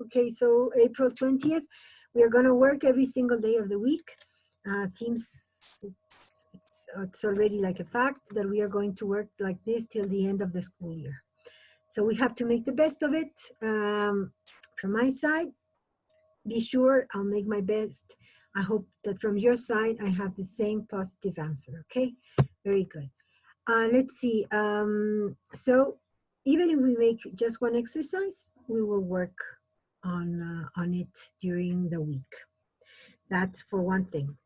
Okay, so April 20th, we are going to work every single day of the week. Seems it's already like a fact that we are going to work like this till the end of the school year. So we have to make the best of it. From my side, be sure I'll make my best. I hope that from your side, I have the same positive answer, okay? Very good. Let's see. So even if we make just one exercise, we will work on it during the week. That's for one thing.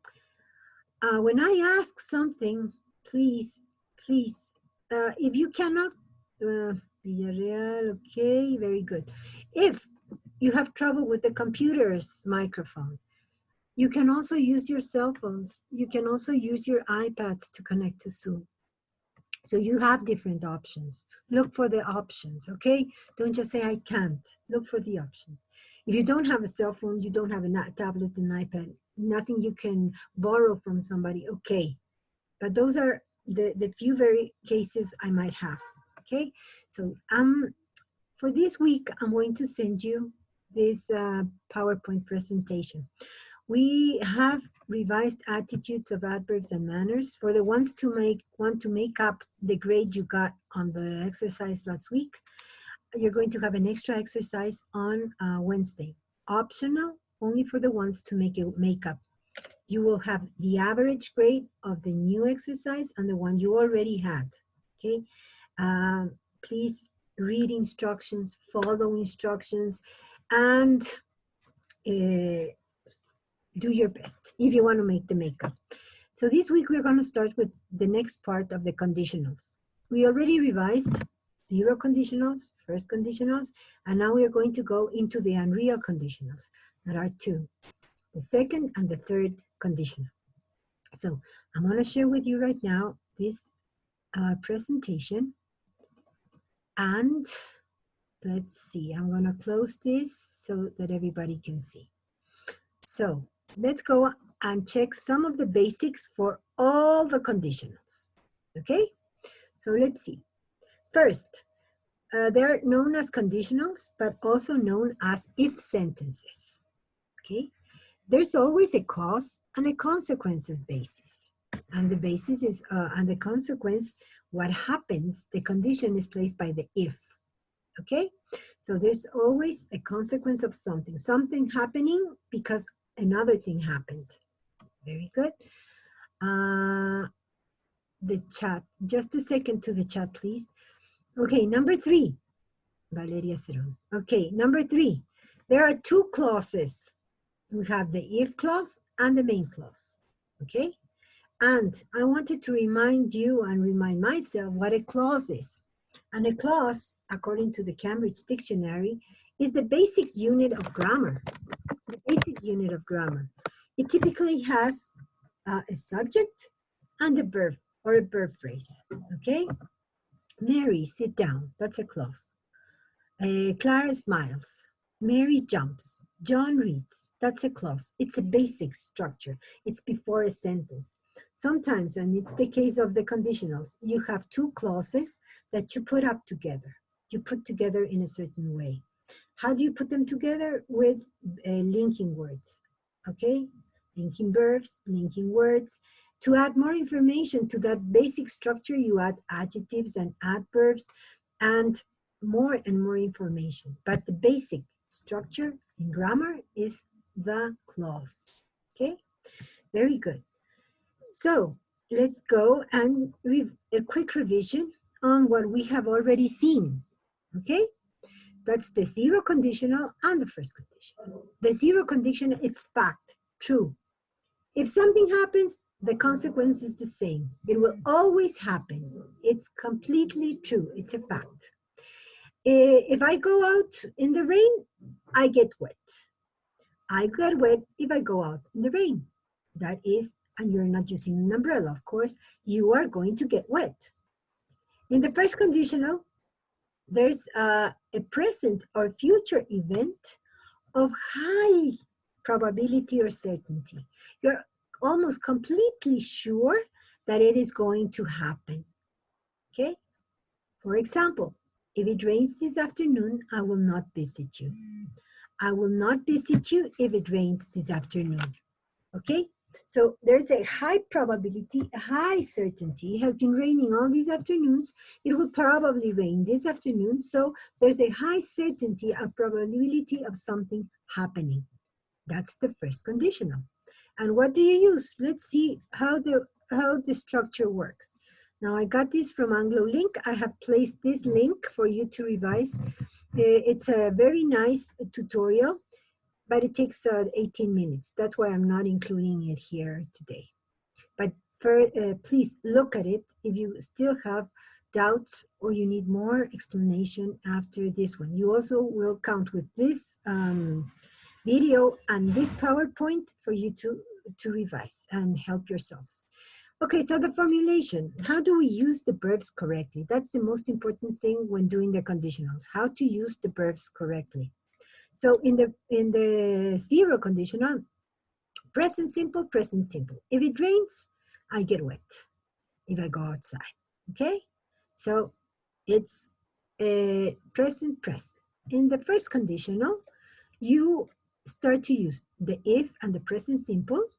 When I ask something, please, if you cannot, Villarreal, okay, very good. If you have trouble with the computer's microphone, you can also use your cell phones. You can also use your iPads to connect to Zoom. So you have different options. Look for the options, okay? Don't just say, I can't. Look for the options. If you don't have a cell phone, you don't have a tablet, an iPad, nothing you can borrow from somebody, okay. But those are the few very cases I might have, okay? So for this week, I'm going to send you this PowerPoint presentation. We have revised attitudes of adverbs and manners for the ones want to make up the grade you got on the exercise last week. You're going to have an extra exercise on Wednesday. Optional, only for the ones to make up. You will have the average grade of the new exercise and the one you already had, okay? Please read instructions, follow instructions, and do your best if you want to make the makeup. So this week we're going to start with the next part of the conditionals. We already revised 0 conditionals, first conditionals, and now we are going to go into the unreal conditionals that are 2, the second and the third conditional. So I'm going to share with you right now this presentation, and let's see, I'm going to close this so that everybody can see. So let's go and check some of the basics for all the conditionals, okay? So let's see. First, they're known as conditionals, but also known as if sentences, okay? There's always a cause and a consequences basis. And the basis is, and the consequence, what happens, the condition is placed by the if, okay? So there's always a consequence of something happening because another thing happened. Very good. The chat, just a second to the chat, please. Okay, number 3, Valeria Cerón. Okay, number 3, there are 2 clauses. We have the if clause and the main clause, okay? And I wanted to remind you and remind myself what a clause is. And a clause, according to the Cambridge Dictionary, is the basic unit of grammar. The basic unit of grammar. It typically has a subject and a verb or a verb phrase, okay? Mary, sit down, that's a clause. Clara smiles. Mary jumps. John reads, that's a clause. It's a basic structure. It's before a sentence. Sometimes, and it's the case of the conditionals, you have 2 clauses that you put up together. You put together in a certain way. How do you put them together? With linking words, okay? Linking verbs, linking words. To add more information to that basic structure, you add adjectives and adverbs and more information. But the basic structure in grammar is the clause, okay? Very good. So let's go and a quick revision on what we have already seen, okay? That's the 0 conditional and the first conditional. The 0 conditional, it's fact, true. If something happens, the consequence is the same. It will always happen. It's completely true. It's a fact. If I go out in the rain, I get wet. I get wet if I go out in the rain. That is, and you're not using an umbrella, of course, you are going to get wet. In the first conditional, there's a present or future event of high probability or certainty. You're almost completely sure that it is going to happen, okay? For example, if it rains this afternoon, I will not visit you. I will not visit you if it rains this afternoon. Okay? So there's a high probability, a high certainty. It has been raining all these afternoons. It will probably rain this afternoon. So there's a high certainty, a probability of something happening. That's the first conditional. And what do you use? Let's see how the structure works. Now I got this from AngloLink. I have placed this link for you to revise. It's a very nice tutorial, but it takes 18 minutes. That's why I'm not including it here today. But please look at it if you still have doubts or you need more explanation after this one. You also will count with this video and this PowerPoint for you to revise and help yourselves. Okay, so the formulation. How do we use the verbs correctly? That's the most important thing when doing the conditionals, how to use the verbs correctly. So in the zero conditional, present simple, present simple. If it rains, I get wet if I go outside, okay? So it's present, present. In the first conditional, you start to use the if and the present simple,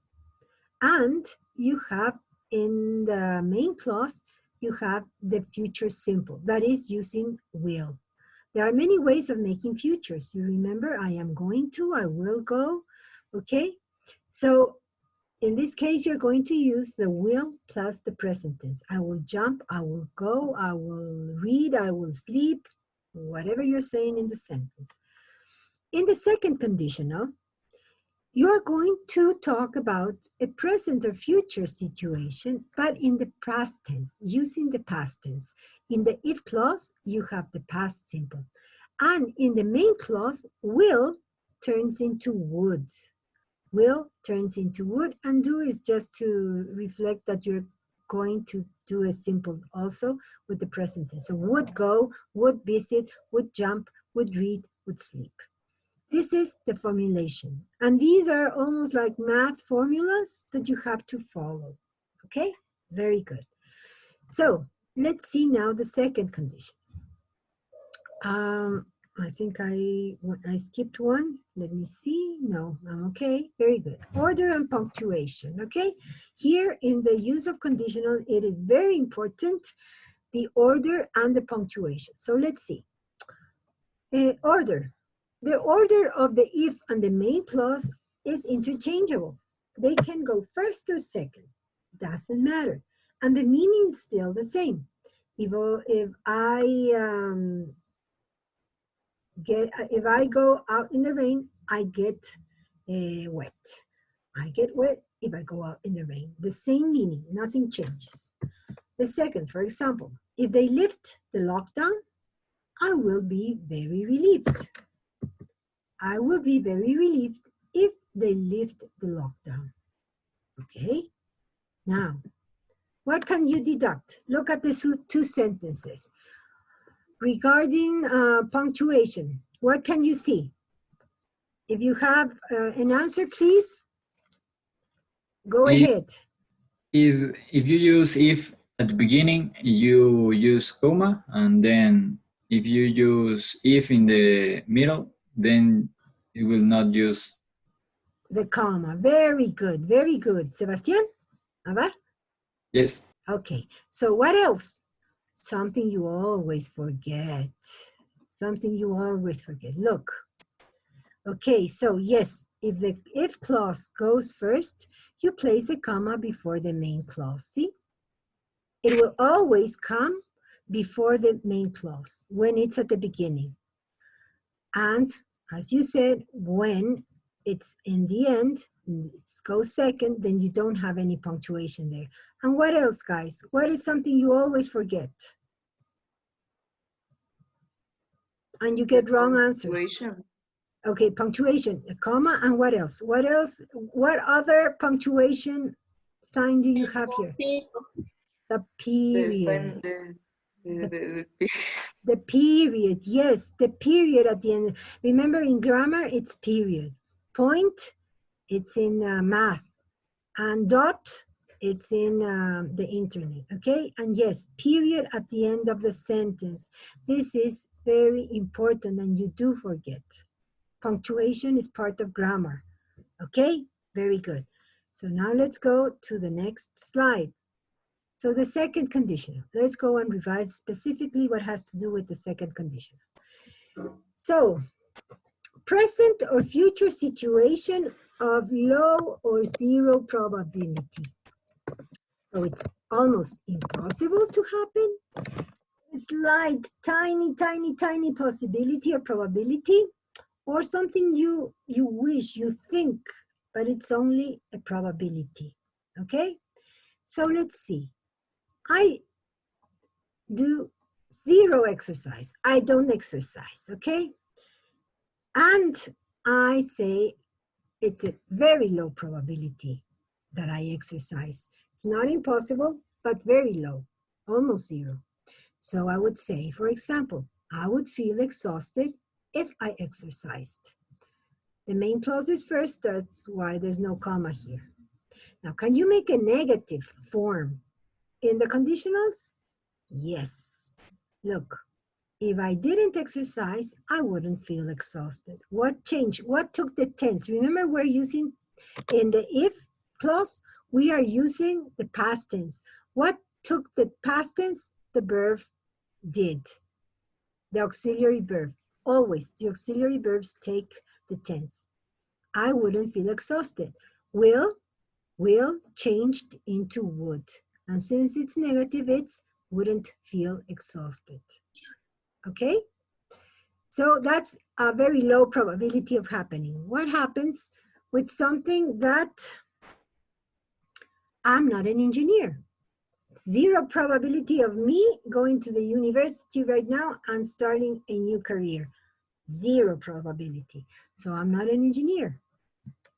and you have in the main clause, you have the future simple, that is using will. There are many ways of making futures. You remember, I am going to, I will go, okay? So in this case, you're going to use the will plus the present tense. I will jump, I will go, I will read, I will sleep, whatever you're saying in the sentence. In the second conditional, you're going to talk about a present or future situation, but in the past tense, using the past tense. In the if clause, you have the past simple. And in the main clause, will turns into would. Will turns into would, and do is just to reflect that you're going to do a simple also with the present tense. So would go, would visit, would jump, would read, would sleep. This is the formulation. And these are almost like math formulas that you have to follow. Okay, very good. So let's see now the second condition. I think I skipped one. Let me see. No, I'm okay. Very good. Order and punctuation. Okay. Here in the use of conditional, it is very important, the order and the punctuation. So let's see. Order. The order of the if and the main clause is interchangeable. They can go first or second. Doesn't matter. And the meaning is still the same. If I go out in the rain, I get wet. I get wet if I go out in the rain. The same meaning, nothing changes. The second, for example, if they lift the lockdown, I will be very relieved. I will be very relieved if they lift the lockdown. Okay? Now, what can you deduct? Look at the two sentences. Regarding punctuation, what can you see? If you have an answer, please go ahead. If you use if at the beginning, you use comma, and then if you use if in the middle, then you will not use the comma. Very good, very good. Sebastián? A ver? Yes. Okay, so what else? Something you always forget. Something you always forget. Look. Okay, so yes, if the if clause goes first, you place a comma before the main clause. See? It will always come before the main clause when it's at the beginning. And as you said, when it's in the end, it goes second, then you don't have any punctuation there. And what else, guys? What is something you always forget? And you get wrong answers. Okay, punctuation, a comma, and what else? What else? What other punctuation sign do you have here? The period. The period, yes, the period at the end. Remember, in grammar, it's period. Point, it's in math. And dot, it's in the internet, okay? And yes, period at the end of the sentence. This is very important, and you do forget. Punctuation is part of grammar. Okay, very good. So now let's go to the next slide. So the second conditional. Let's go and revise specifically what has to do with the second conditional. So, present or future situation of low or zero probability. So it's almost impossible to happen. A slight, tiny possibility or probability, or something you wish, you think, but it's only a probability. Okay? So let's see. I do zero exercise. I don't exercise, okay? And I say it's a very low probability that I exercise. It's not impossible, but very low, almost zero. So I would say, for example, I would feel exhausted if I exercised. The main clause is first, that's why there's no comma here. Now, can you make a negative form in the conditionals? Yes. Look, if I didn't exercise, I wouldn't feel exhausted. What changed? What took the tense? Remember, we're using in the if clause, we are using the past tense. What took the past tense? The verb did. The auxiliary verb. Always, the auxiliary verbs take the tense. I wouldn't feel exhausted. Will changed into would. And since it's negative, it's wouldn't feel exhausted. Okay? So that's a very low probability of happening. What happens with something that I'm not an engineer? Zero probability of me going to the university right now and starting a new career. Zero probability. So I'm not an engineer.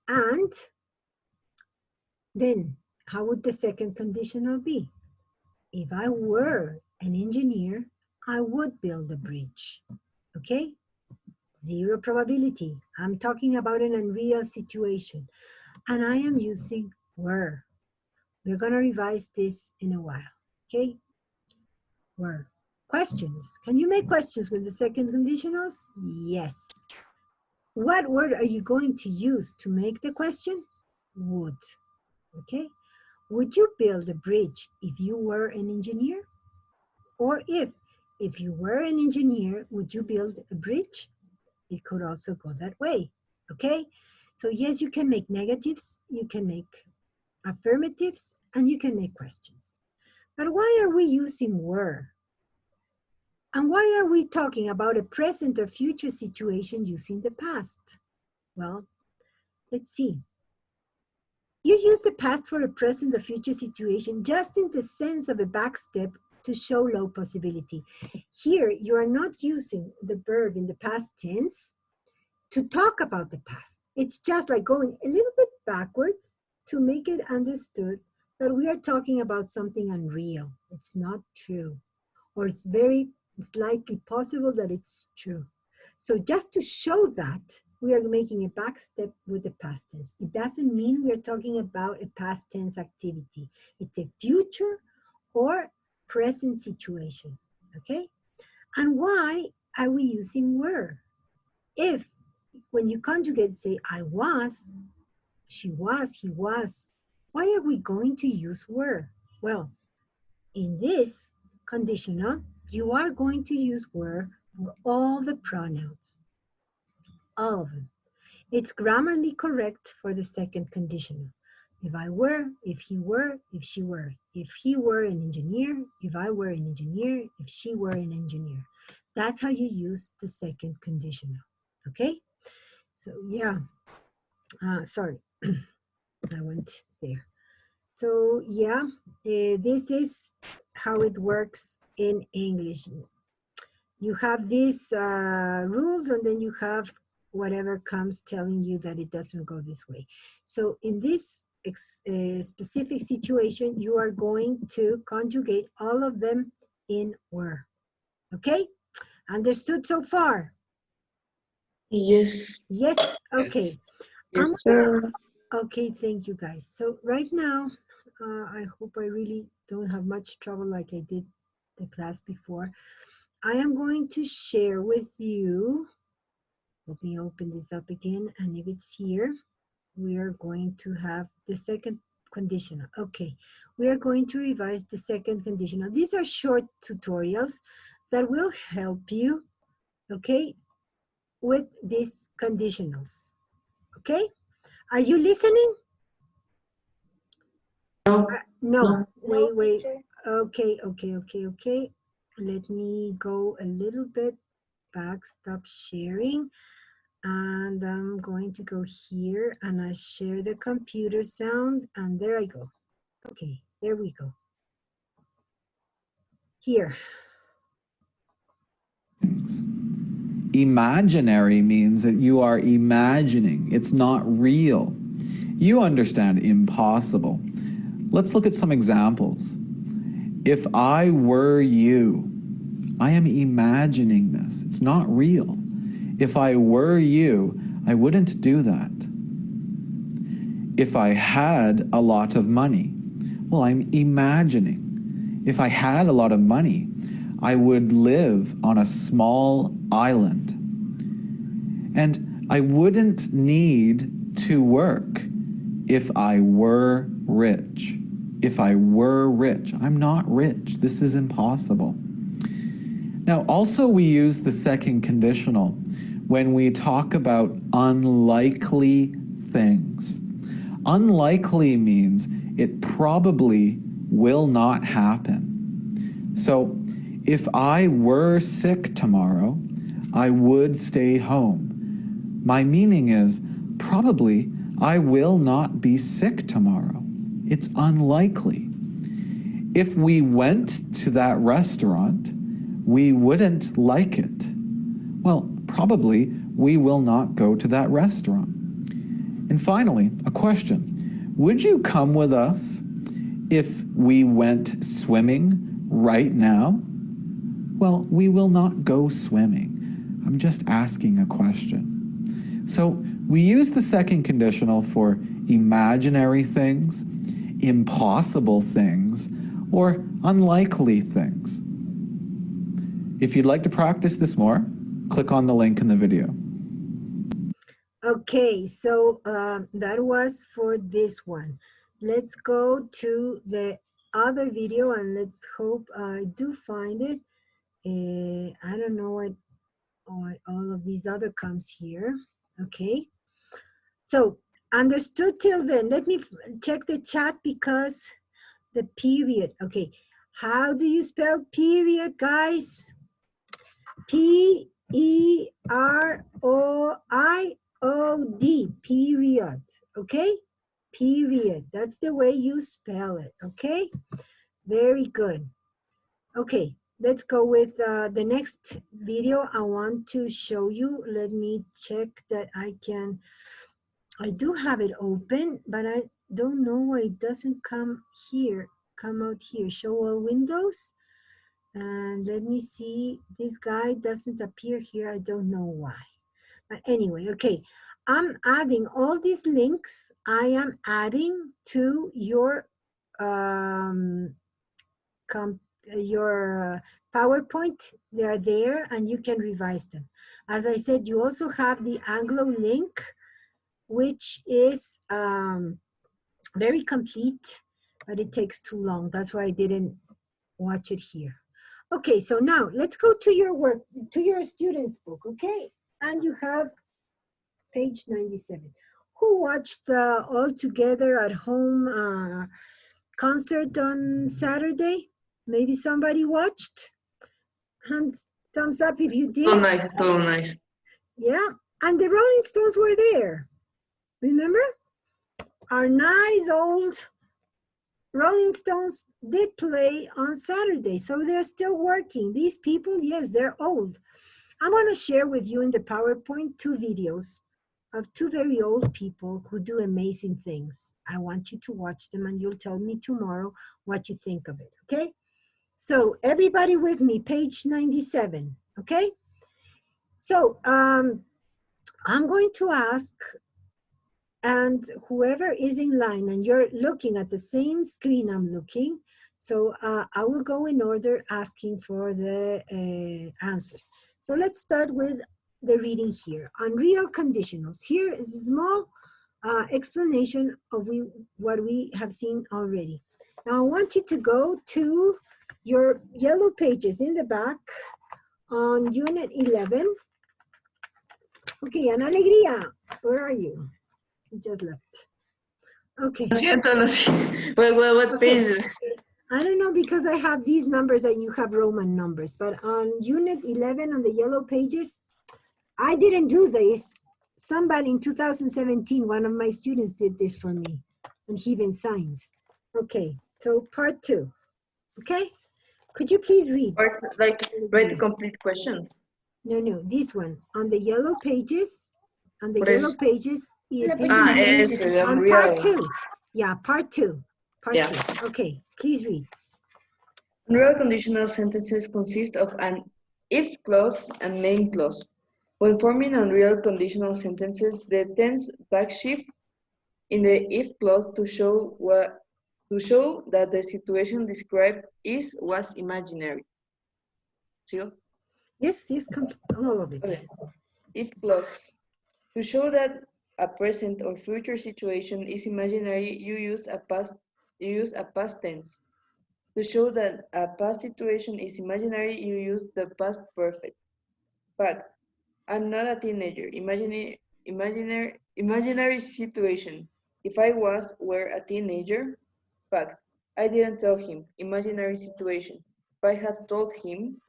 And then how would the second conditional be? If I were an engineer, I would build a bridge. Okay? Zero probability. I'm talking about an unreal situation. And I am using were. We're going to revise this in a while. Okay? Were. Questions. Can you make questions with the second conditionals? Yes. What word are you going to use to make the question? Would. Okay? Would you build a bridge if you were an engineer? Or if you were an engineer, would you build a bridge? It could also go that way, okay? So yes, you can make negatives, you can make affirmatives, and you can make questions. But why are we using were? And why are we talking about a present or future situation using the past? Well, let's see. You use the past for a present or future situation just in the sense of a back step to show low possibility. Here, you are not using the verb in the past tense to talk about the past. It's just like going a little bit backwards to make it understood that we are talking about something unreal. It's not true. Or it's likely possible that it's true. So just to show that, we are making a back step with the past tense. It doesn't mean we are talking about a past tense activity. It's a future or present situation, okay? And why are we using were? If, when you conjugate, say, I was, she was, he was, why are we going to use were? Well, in this conditional, you are going to use were for all the pronouns, all of them. It's grammarly correct for the second conditional. If I were, if he were, if she were. If he were an engineer, if I were an engineer, if she were an engineer. That's how you use the second conditional, okay? So yeah, sorry, I went there. So yeah, this is how it works in English. You have these rules and then you have whatever comes telling you that it doesn't go this way. So in this specific situation, you are going to conjugate all of them in were. Okay? Understood so far? Yes. Yes? Okay. Yes, sir. Okay, thank you guys. So right now, I hope I really don't have much trouble like I did the class before. I am going to share with you, Let me open this up again. And if it's here, we are going to have the second conditional. Okay, we are going to revise the second conditional. These are short tutorials that will help you, okay, with these conditionals. Okay, are you listening? No. No, wait. Teacher. Okay. Let me go a little bit back, stop sharing. And I'm going to go here and I share the computer sound and there I go. Okay, there we go. Here. Imaginary means that you are imagining. It's not real. You understand impossible. Let's look at some examples. If I were you, I am imagining this. It's not real. If I were you, I wouldn't do that. If I had a lot of money, well, I'm imagining. If I had a lot of money, I would live on a small island. And I wouldn't need to work if I were rich. If I were rich. I'm not rich. This is impossible. Now, also we use the second conditional when we talk about unlikely things. Unlikely means it probably will not happen. So, if I were sick tomorrow, I would stay home. My meaning is, probably I will not be sick tomorrow. It's unlikely. If we went to that restaurant, we wouldn't like it. Well, probably we will not go to that restaurant. And finally, a question. Would you come with us if we went swimming right now? Well, we will not go swimming. I'm just asking a question. So we use the second conditional for imaginary things, impossible things, or unlikely things. If you'd like to practice this more, click on the link in the video. Okay, so that was for this one. Let's go to the other video and let's hope I do find it. I don't know what all of these other comes here. Okay, so understood till then. Let me check the chat because the period. Okay, how do you spell period, guys? P-E-R-O-I-O-D, period, okay? Period, that's the way you spell it, okay? Very good. Okay, let's go with the next video I want to show you. Let me check that I do have it open, but I don't know why it doesn't come out here. Show all windows. And let me see, this guy doesn't appear here. I don't know why. But anyway, okay. I'm adding all these links. I am adding to your PowerPoint. They're there and you can revise them. As I said, you also have the Anglo link, which is very complete, but it takes too long. That's why I didn't watch it here. Okay, so now let's go to your work, to your student's book, okay? And you have page 97. Who watched the All Together at Home concert on Saturday? Maybe somebody watched? And thumbs up if you did. So nice, so nice. Yeah, and the Rolling Stones were there. Remember? Our nice old Rolling Stones did play on Saturday, so they're still working. These people, yes, they're old. I'm going to share with you in the PowerPoint 2 videos of 2 very old people who do amazing things. I want you to watch them and you'll tell me tomorrow what you think of it, okay? So everybody with me, page 97, okay? So I'm going to ask, and whoever is in line, and you're looking at the same screen I'm looking, so I will go in order asking for the answers. So let's start with the reading here. On real conditionals, here is a small explanation of what we have seen already. Now I want you to go to your yellow pages in the back on Unit 11. Okay, Ana Alegría, where are you? You just left. Okay. Lo siento. What Okay. page? I don't know because I have these numbers and you have Roman numbers, but on Unit 11 on the yellow pages, I didn't do this. Somebody in 2017, one of my students did this for me and he even signed. Okay, so part 2. Okay, could you please read? Or like write the complete questions. No, this one on the yellow pages. On the What yellow is- pages, page Ah, 11, ese, on real. part 2. Yeah, part 2. Part Yeah. 2. Okay, please read. Real conditional sentences consist of an if clause and main clause. When forming unreal conditional sentences, the tense backshift in the if clause to show that the situation described was imaginary. See? Yes, all of it. Okay. If clause. To show that a present or future situation is imaginary, you use a past tense. To show that a past situation is imaginary, you use the past perfect. Fact: I'm not a teenager. Imaginary situation. If I were a teenager. Fact: I didn't tell him. Imaginary situation. If I had told him.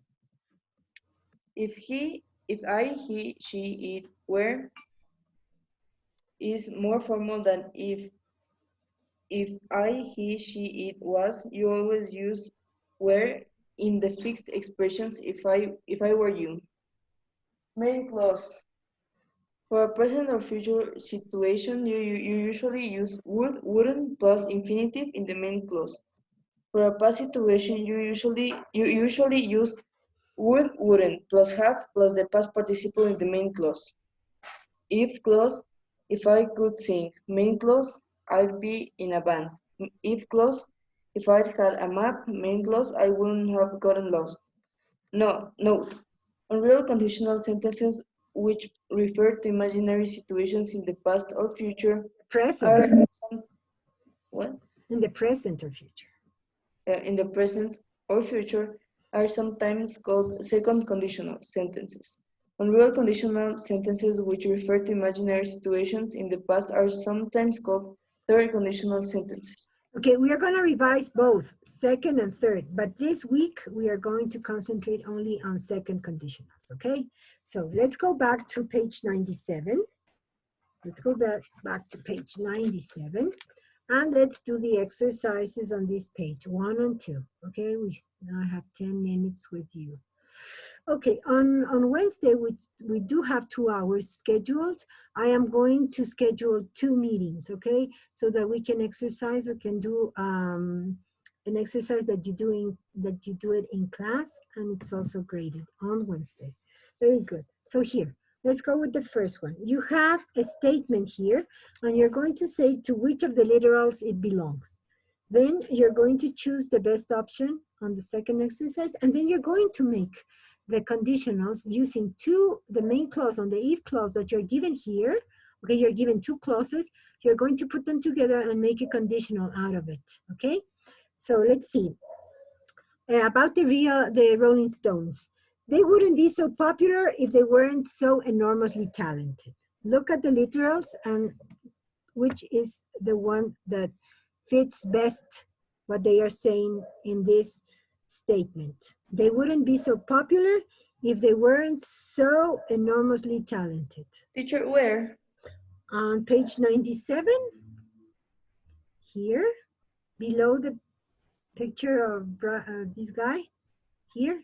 If I, he, she, it, were is more formal than if I, he, she, it was. You always use were in the fixed expressions if I were you. Main clause. For a present or future situation, you usually use would, wouldn't plus infinitive in the main clause. For a past situation, you usually use would, wouldn't plus have plus the past participle in the main clause. If clause, if I could sing. Main clause, I'd be in a band. If clause, if I'd had a map. Main clause, I wouldn't have gotten lost. Note. Unreal conditional sentences which refer to imaginary situations in the past or future are Present. what? In the present or future. In the present or future are sometimes called second conditional sentences. Unreal conditional sentences which refer to imaginary situations in the past are sometimes called third conditional sentences. Okay, we are going to revise both second and third, but this week we are going to concentrate only on second conditionals, okay? So let's go back to page 97. Let's go back to page 97 and let's do the exercises on this page, 1 and 2, okay? We now have 10 minutes with you. Okay, on Wednesday, we do have 2 hours scheduled. I am going to schedule 2 meetings, okay? So that we can exercise or can do an exercise that you do it in class and it's also graded on Wednesday. Very good. So here, let's go with the first one. You have a statement here and you're going to say to which of the literals it belongs. Then you're going to choose the best option on the second exercise, and then you're going to make the conditionals using the main clause on the if clause that you're given here. Okay, you're given 2 clauses. You're going to put them together and make a conditional out of it. Okay, so let's see. About the Rolling Stones. They wouldn't be so popular if they weren't so enormously talented. Look at the literals and which is the one that fits best what they are saying in this statement. They wouldn't be so popular if they weren't so enormously talented. Teacher, where? On page 97, here, below the picture of this guy, here.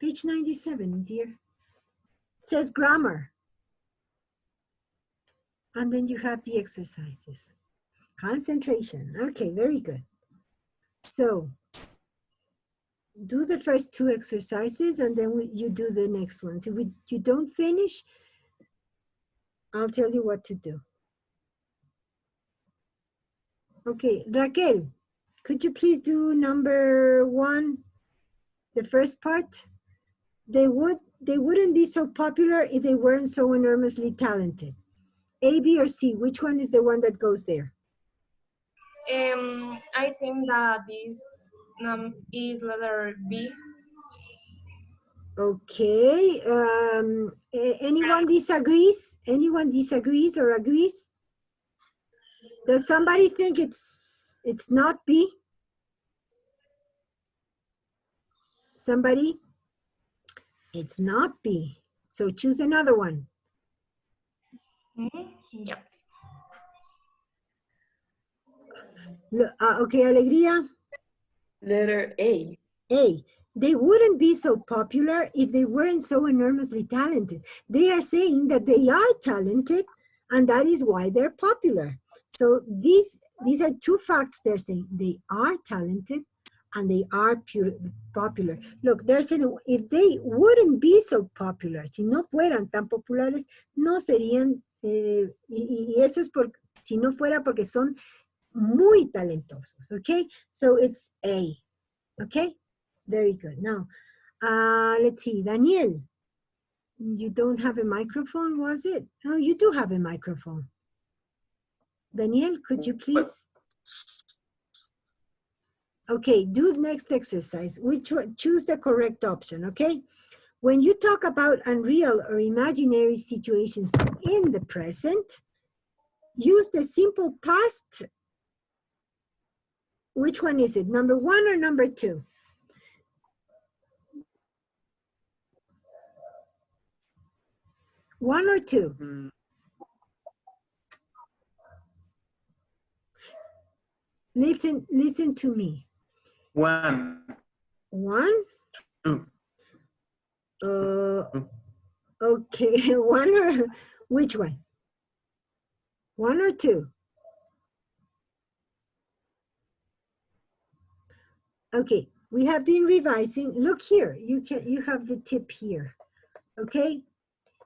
Page 97, dear. It says grammar. And then you have the exercises. Concentration. Okay, very good. So do the first 2 exercises and then you do the next ones. If you don't finish, I'll tell you what to do. Okay, Raquel, could you please do number 1, the first part? They wouldn't be so popular if they weren't so enormously talented. A, B, or C, which one is the one that goes there? I think that this is letter B. Okay. Anyone disagrees? Anyone disagrees or agrees? Does somebody think it's not B? Somebody? It's not B. So choose another one. Yeah. Okay, Alegría. Letter A. A. They wouldn't be so popular if they weren't so enormously talented. They are saying that they are talented and that is why they're popular. So these are two facts they're saying. They are talented and they are popular. Look, they're saying if they wouldn't be so popular, si no fueran tan populares, no serían, y eso es por, si no fuera porque son muy talentosos, okay? So it's A, okay? Very good. Now, let's see, Daniel, you don't have a microphone, was it? Oh, you do have a microphone. Daniel, could you please? Okay, do the next exercise. Which one? Choose the correct option, okay? When you talk about unreal or imaginary situations in the present, use the simple past. Which one is it? Number 1 or number 2? One or two? Listen to me. One. One? Two. Okay, one or which one? One or two? Okay, we have been revising. Look here, you have the tip here. Okay,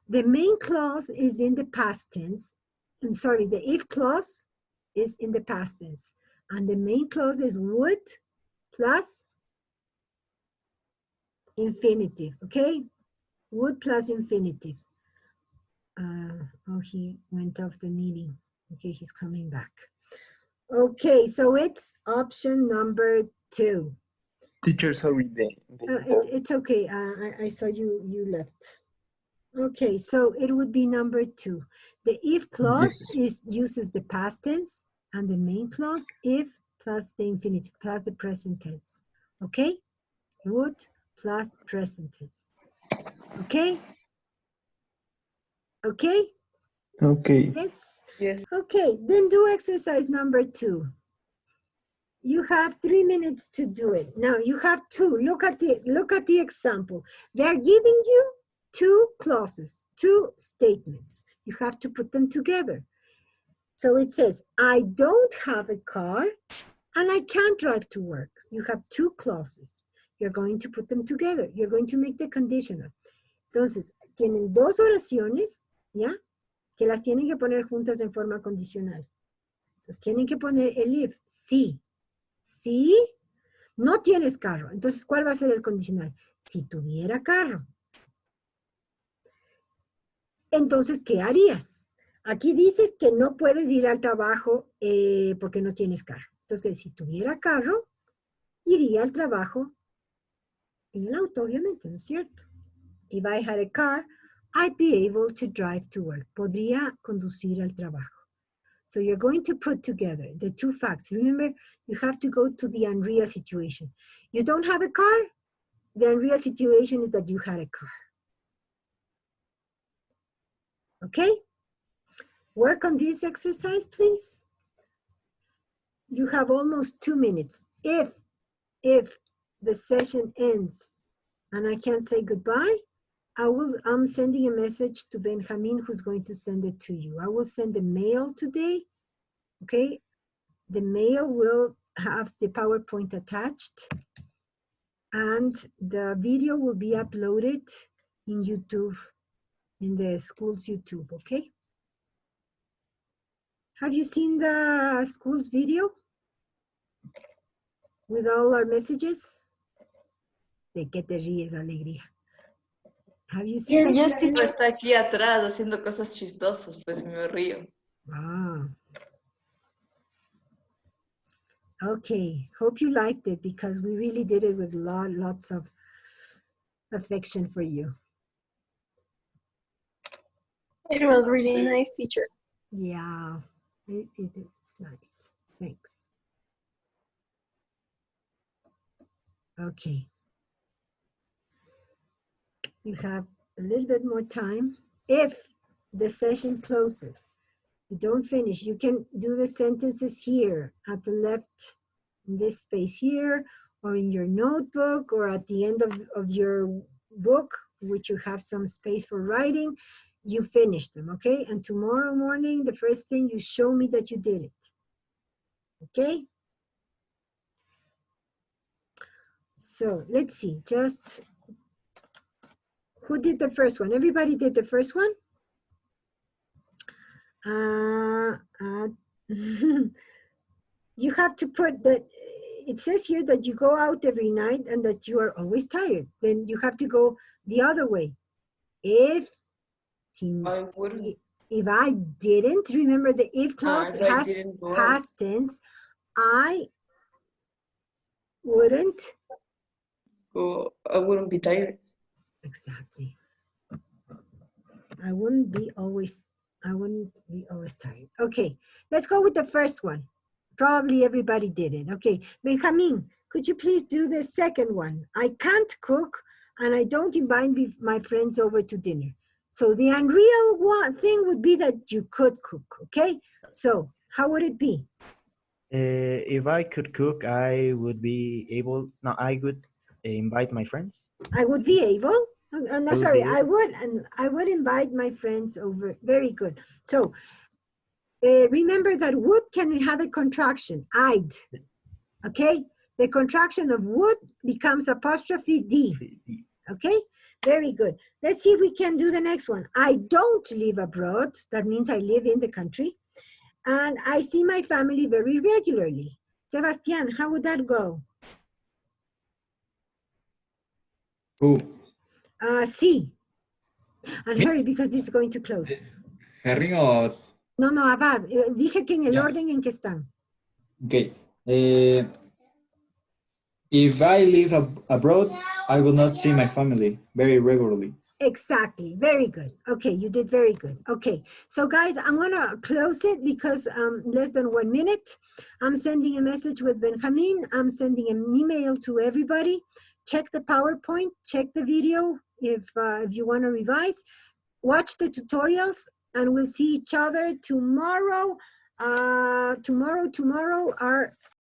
the main clause is in the past tense. I'm sorry, the if clause is in the past tense, and the main clause is would plus infinitive. Okay, would plus infinitive. Oh, he went off the meeting. Okay, he's coming back. Okay, so it's option number 2. Teacher, sorry. It's okay. I saw you left. Okay, so it would be number 2. The if clause uses the past tense, and the main clause if plus the infinitive plus the present tense. Okay, would plus present tense. Okay. Okay. Okay. Yes. Yes. Okay, then do exercise number 2. You have 3 minutes to do it. Now you have 2. Look at the example. They're giving you 2 clauses, 2 statements. You have to put them together. So it says, I don't have a car and I can't drive to work. You have 2 clauses. You're going to put them together. You're going to make the conditional. Entonces, tienen 2 oraciones, ¿ya? Que las tienen que poner juntas en forma condicional. Entonces, tienen que poner el if, sí. Si no tienes carro, entonces, ¿cuál va a ser el condicional? Si tuviera carro. Entonces, ¿qué harías? Aquí dices que no puedes ir al trabajo porque no tienes carro. Entonces, si tuviera carro, iría al trabajo en el auto, obviamente, ¿no es cierto? If I had a car, I'd be able to drive to work. Podría conducir al trabajo. So you're going to put together the 2 facts. Remember, you have to go to the unreal situation. You don't have a car, the unreal situation is that you had a car. Okay? Work on this exercise, please. You have almost 2 minutes. If the session ends and I can't say goodbye, I'm sending a message to Benjamin who's going to send it to you. I will send the mail today, okay? The mail will have the PowerPoint attached and the video will be uploaded in YouTube, in the school's YouTube, okay? Have you seen the school's video with all our messages? ¿De qué te ríes, Alegría? Have you seen it? Yes, Pero teacher. está aquí atrás haciendo cosas chistosas, pues me río. Ah. Okay, hope you liked it because we really did it with lots of affection for you. It was really nice, teacher. Yeah, it's nice. Thanks. Okay. You have a little bit more time. If the session closes, you don't finish, you can do the sentences here at the left, in this space here, or in your notebook, or at the end of your book, which you have some space for writing. You finish them, okay? And tomorrow morning, the first thing, you show me that you did it, okay? So let's see, just who did the first one? Everybody did the first one? You have to put that, it says here that you go out every night and that you are always tired. Then you have to go the other way. If I wouldn't. if I didn't, remember the if clause I didn't go out. past tense, I wouldn't. I wouldn't be tired. Exactly. I wouldn't be always tired. Okay, let's go with the first one. Probably everybody did it. Okay, Benjamin, could you please do the second one? I can't cook and I don't invite my friends over to dinner. So the unreal thing would be that you could cook, okay? So how would it be? If I could cook, I would be able. No, I would invite my friends. I would be able. No, would sorry, be I able. would, and I would invite my friends over. Very good. So remember that would can have a contraction, I'd. Okay, the contraction of would becomes apostrophe D. Okay, very good. Let's see if we can do the next one. I don't live abroad. That means I live in the country. And I see my family very regularly. Sebastian, how would that go? Who? C. And hurry because this is going to close. Herring o... No, Abad. Dije que en el Ya. orden en que están. Okay. If I live abroad, I will not see my family very regularly. Exactly. Very good. Okay, you did very good. Okay, so guys, I'm going to close it because less than 1 minute. I'm sending a message with Benjamin. I'm sending an email to everybody. Check the PowerPoint. Check the video if you want to revise. Watch the tutorials, and we'll see each other tomorrow. Tomorrow, our